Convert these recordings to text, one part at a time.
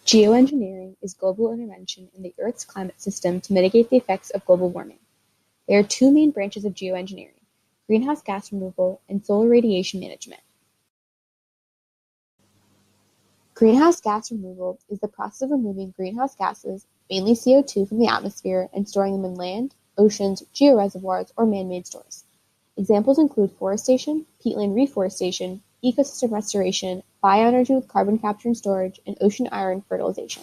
Geoengineering is global intervention in the Earth's climate system to mitigate the effects of global warming. There are two main branches of geoengineering: greenhouse gas removal and solar radiation management. Greenhouse gas removal is the process of removing greenhouse gases, mainly CO2, from the atmosphere and storing them in land, oceans, georeservoirs, or man-made stores. Examples include forestation, peatland reforestation, ecosystem restoration, bioenergy with carbon capture and storage, and ocean iron fertilization.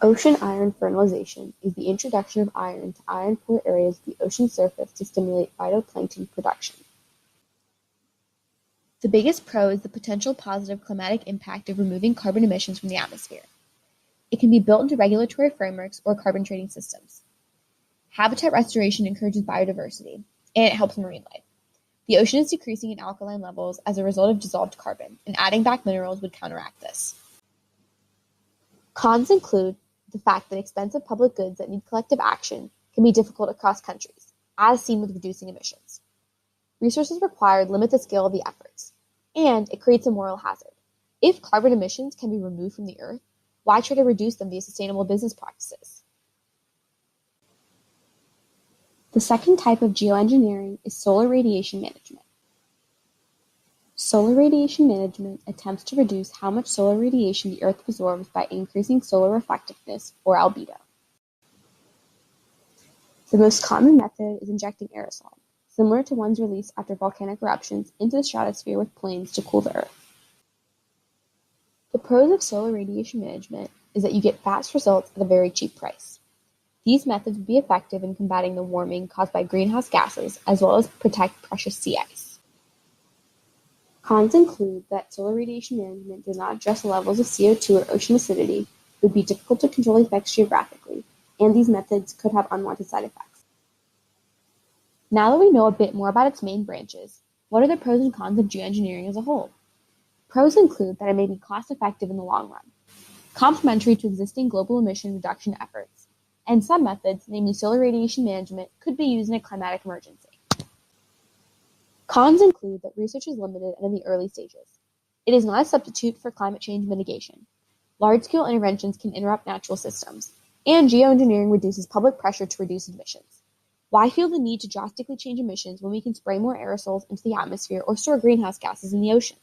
Ocean iron fertilization is the introduction of iron to iron-poor areas of the ocean surface to stimulate phytoplankton production. The biggest pro is the potential positive climatic impact of removing carbon emissions from the atmosphere. It can be built into regulatory frameworks or carbon trading systems. Habitat restoration encourages biodiversity, and it helps marine life. The ocean is decreasing in alkaline levels as a result of dissolved carbon, and adding back minerals would counteract this. Cons include the fact that expensive public goods that need collective action can be difficult across countries, as seen with reducing emissions. Resources required limit the scale of the efforts, and it creates a moral hazard. If carbon emissions can be removed from the Earth, why try to reduce them via sustainable business practices? The second type of geoengineering is solar radiation management. Solar radiation management attempts to reduce how much solar radiation the Earth absorbs by increasing solar reflectiveness, or albedo. The most common method is injecting aerosol, similar to ones released after volcanic eruptions, into the stratosphere with planes to cool the Earth. The pros of solar radiation management is that you get fast results at a very cheap price. These methods would be effective in combating the warming caused by greenhouse gases, as well as protect precious sea ice. Cons include that solar radiation management does not address the levels of CO2 or ocean acidity, would be difficult to control effects geographically, and these methods could have unwanted side effects. Now that we know a bit more about its main branches, what are the pros and cons of geoengineering as a whole? Pros include that it may be cost-effective in the long run, complementary to existing global emission reduction efforts, and some methods, namely solar radiation management, could be used in a climatic emergency. Cons include that research is limited and in the early stages. It is not a substitute for climate change mitigation. Large-scale interventions can interrupt natural systems, and geoengineering reduces public pressure to reduce emissions. Why feel the need to drastically change emissions when we can spray more aerosols into the atmosphere or store greenhouse gases in the ocean?